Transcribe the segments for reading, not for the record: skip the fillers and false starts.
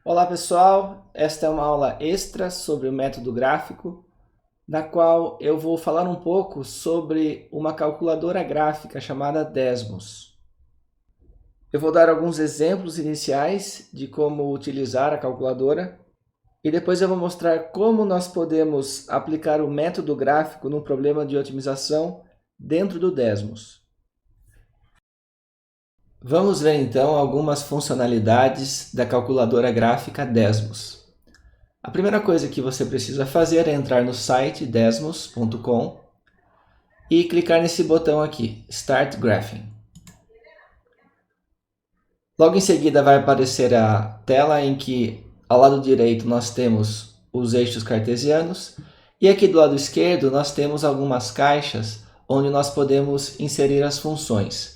Olá pessoal, esta é uma aula extra sobre o método gráfico, na qual eu vou falar um pouco sobre uma calculadora gráfica chamada Desmos. Eu vou dar alguns exemplos iniciais de como utilizar a calculadora e depois eu vou mostrar como nós podemos aplicar o método gráfico num problema de otimização dentro do Desmos. Vamos ver então algumas funcionalidades da calculadora gráfica Desmos. A primeira coisa que você precisa fazer é entrar no site desmos.com e clicar nesse botão aqui, Start Graphing. Logo em seguida vai aparecer a tela em que ao lado direito nós temos os eixos cartesianos e aqui do lado esquerdo nós temos algumas caixas onde nós podemos inserir as funções.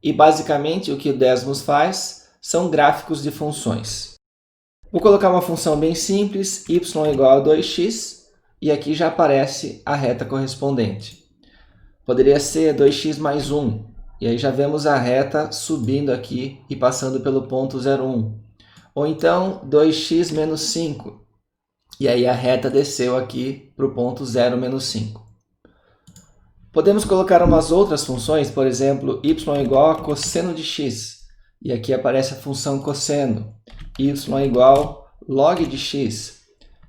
E basicamente o que o Desmos faz são gráficos de funções. Vou colocar uma função bem simples, y igual a 2x, e aqui já aparece a reta correspondente. Poderia ser 2x mais 1, e aí já vemos a reta subindo aqui e passando pelo ponto 0,1. Ou então 2x menos 5, e aí a reta desceu aqui para o ponto 0 menos 5. Podemos colocar umas outras funções, por exemplo, y igual a cosseno de x, e aqui aparece a função cosseno. Y igual log de x.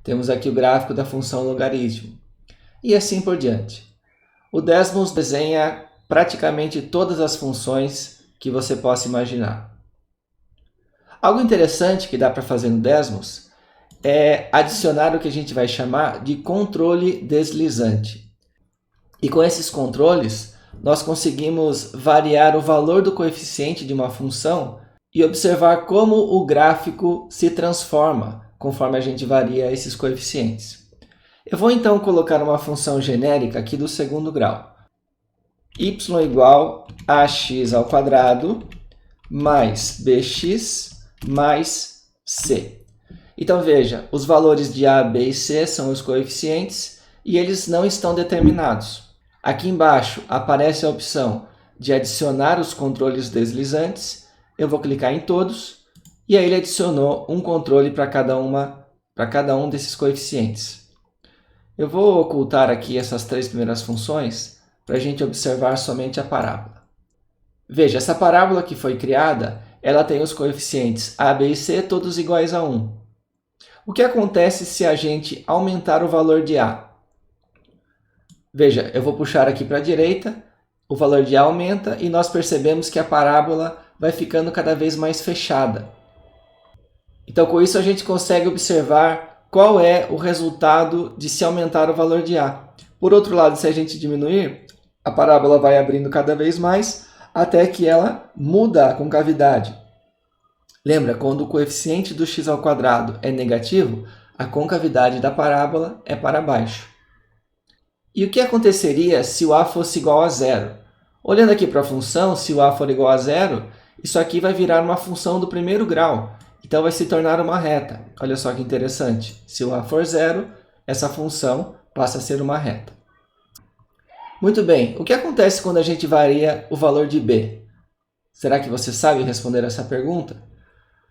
Temos aqui o gráfico da função logaritmo. E assim por diante. O Desmos desenha praticamente todas as funções que você possa imaginar. Algo interessante que dá para fazer no Desmos é adicionar o que a gente vai chamar de controle deslizante. E com esses controles, nós conseguimos variar o valor do coeficiente de uma função e observar como o gráfico se transforma conforme a gente varia esses coeficientes. Eu vou então colocar uma função genérica aqui do segundo grau. Y igual a x ao quadrado mais bx mais c. Então veja, os valores de a, b e c são os coeficientes e eles não estão determinados. Aqui embaixo aparece a opção de adicionar os controles deslizantes. Eu vou clicar em todos e aí ele adicionou um controle para cada um desses coeficientes. Eu vou ocultar aqui essas três primeiras funções para a gente observar somente a parábola. Veja, essa parábola que foi criada, ela tem os coeficientes a, b e c todos iguais a 1. O que acontece se a gente aumentar o valor de a? Veja, eu vou puxar aqui para a direita, o valor de a aumenta e nós percebemos que a parábola vai ficando cada vez mais fechada. Então, com isso, a gente consegue observar qual é o resultado de se aumentar o valor de a. Por outro lado, se a gente diminuir, a parábola vai abrindo cada vez mais até que ela muda a concavidade. Lembra, quando o coeficiente do x ao quadrado é negativo, a concavidade da parábola é para baixo. E o que aconteceria se o a fosse igual a zero? Olhando aqui para a função, se o a for igual a zero, isso aqui vai virar uma função do primeiro grau. Então, vai se tornar uma reta. Olha só que interessante. Se o a for zero, essa função passa a ser uma reta. Muito bem, o que acontece quando a gente varia o valor de b? Será que você sabe responder essa pergunta?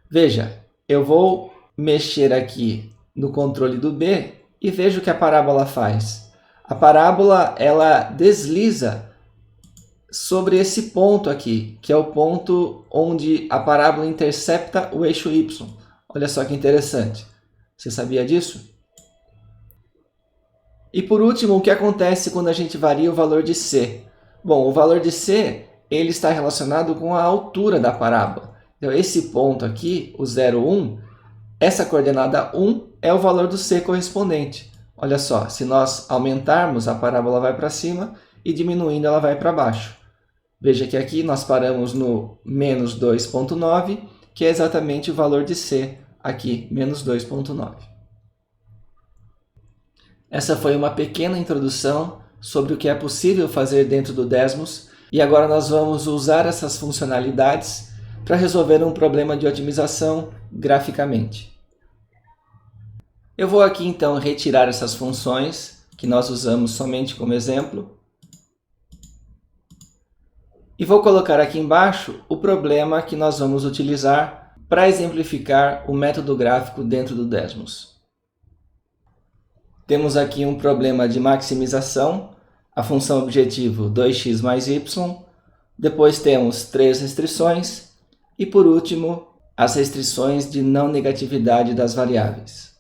Veja, eu vou mexer aqui no controle do b e veja o que a parábola faz. A parábola ela desliza sobre esse ponto aqui, que é o ponto onde a parábola intercepta o eixo y. Olha só que interessante. Você sabia disso? E por último, o que acontece quando a gente varia o valor de c? Bom, o valor de c ele está relacionado com a altura da parábola. Então, esse ponto aqui, o 0, 1, essa coordenada 1 é o valor do c correspondente. Olha só, se nós aumentarmos, a parábola vai para cima e diminuindo, ela vai para baixo. Veja que aqui nós paramos no menos 2,9, que é exatamente o valor de c, aqui, menos 2,9. Essa foi uma pequena introdução sobre o que é possível fazer dentro do Desmos, e agora nós vamos usar essas funcionalidades para resolver um problema de otimização graficamente. Eu vou aqui então retirar essas funções que nós usamos somente como exemplo e vou colocar aqui embaixo o problema que nós vamos utilizar para exemplificar o método gráfico dentro do Desmos. Temos aqui um problema de maximização, a função objetivo 2x mais y, depois temos 3 restrições e, por último, as restrições de não negatividade das variáveis.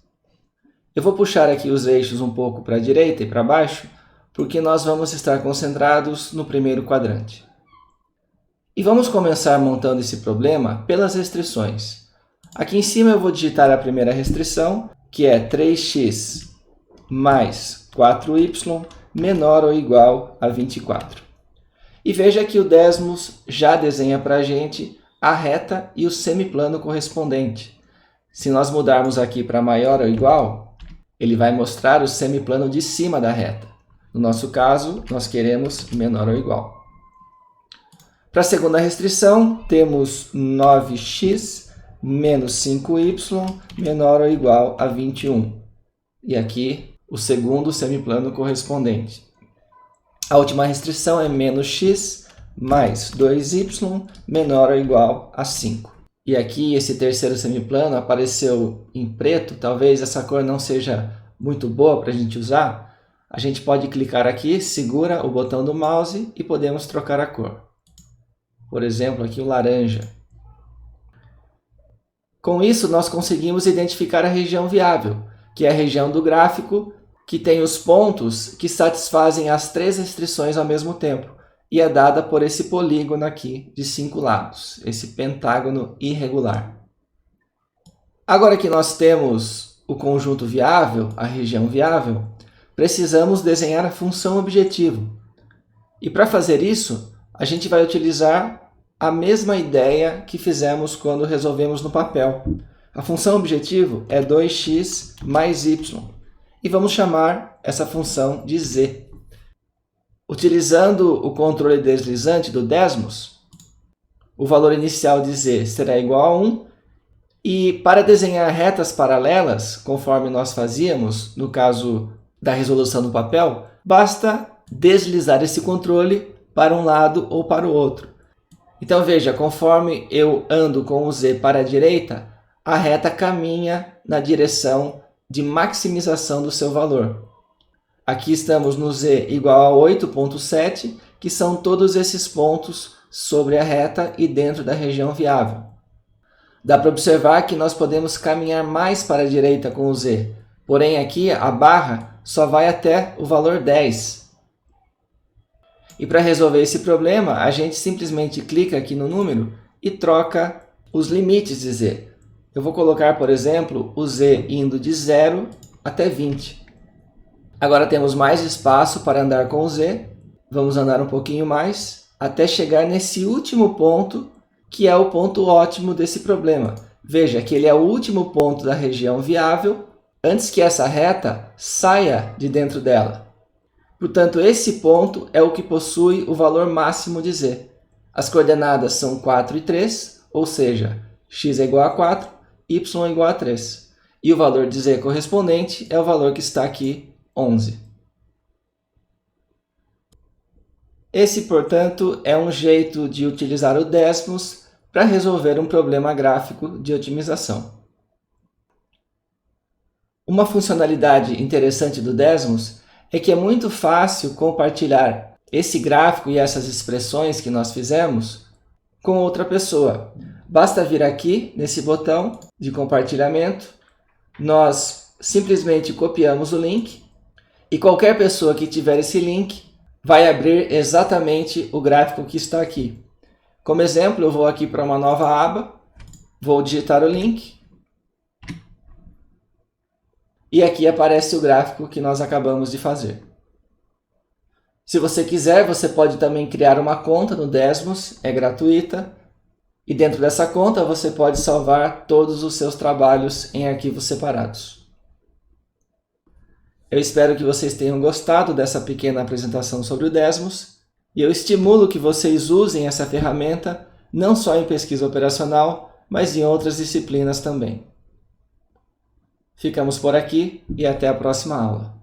Eu vou puxar aqui os eixos um pouco para a direita e para baixo, porque nós vamos estar concentrados no primeiro quadrante. E vamos começar montando esse problema pelas restrições. Aqui em cima eu vou digitar a primeira restrição, que é 3x mais 4y menor ou igual a 24. E veja que o Desmos já desenha para a gente a reta e o semiplano correspondente. Se nós mudarmos aqui para maior ou igual, ele vai mostrar o semiplano de cima da reta. No nosso caso, nós queremos menor ou igual. Para a segunda restrição, temos 9x menos 5y menor ou igual a 21. E aqui, o segundo semiplano correspondente. A última restrição é menos x mais 2y menor ou igual a 5. E aqui, esse terceiro semiplano apareceu em preto. Talvez essa cor não seja muito boa para a gente usar. A gente pode clicar aqui, segura o botão do mouse e podemos trocar a cor. Por exemplo, aqui o laranja. Com isso, nós conseguimos identificar a região viável, que é a região do gráfico que tem os pontos que satisfazem as 3 restrições ao mesmo tempo, e é dada por esse polígono aqui de 5 lados, esse pentágono irregular. Agora que nós temos o conjunto viável, a região viável, precisamos desenhar a função objetivo. E para fazer isso, a gente vai utilizar a mesma ideia que fizemos quando resolvemos no papel. A função objetivo é 2x mais y. E vamos chamar essa função de z. Utilizando o controle deslizante do Desmos, o valor inicial de z será igual a 1. E para desenhar retas paralelas, conforme nós fazíamos no caso da resolução do papel, basta deslizar esse controle para um lado ou para o outro. Então veja, conforme eu ando com o z para a direita, a reta caminha na direção de maximização do seu valor. Aqui estamos no z igual a 8,7, que são todos esses pontos sobre a reta e dentro da região viável. Dá para observar que nós podemos caminhar mais para a direita com o z, porém aqui a barra só vai até o valor 10. E para resolver esse problema, a gente simplesmente clica aqui no número e troca os limites de z. Eu vou colocar, por exemplo, o z indo de 0 até 20. Agora temos mais espaço para andar com o z. Vamos andar um pouquinho mais até chegar nesse último ponto, que é o ponto ótimo desse problema. Veja que ele é o último ponto da região viável antes que essa reta saia de dentro dela. Portanto, esse ponto é o que possui o valor máximo de z. As coordenadas são 4 e 3, ou seja, x é igual a 4, y é igual a 3. E o valor de z correspondente é o valor que está aqui, 11. Esse, portanto, é um jeito de utilizar o Desmos para resolver um problema gráfico de otimização. Uma funcionalidade interessante do Desmos é que é muito fácil compartilhar esse gráfico e essas expressões que nós fizemos com outra pessoa. Basta vir aqui nesse botão de compartilhamento, nós simplesmente copiamos o link e qualquer pessoa que tiver esse link vai abrir exatamente o gráfico que está aqui. Como exemplo, eu vou aqui para uma nova aba, vou digitar o link e aqui aparece o gráfico que nós acabamos de fazer. Se você quiser, você pode também criar uma conta no Desmos, é gratuita. E dentro dessa conta você pode salvar todos os seus trabalhos em arquivos separados. Eu espero que vocês tenham gostado dessa pequena apresentação sobre o Desmos. E eu estimulo que vocês usem essa ferramenta não só em pesquisa operacional, mas em outras disciplinas também. Ficamos por aqui e até a próxima aula.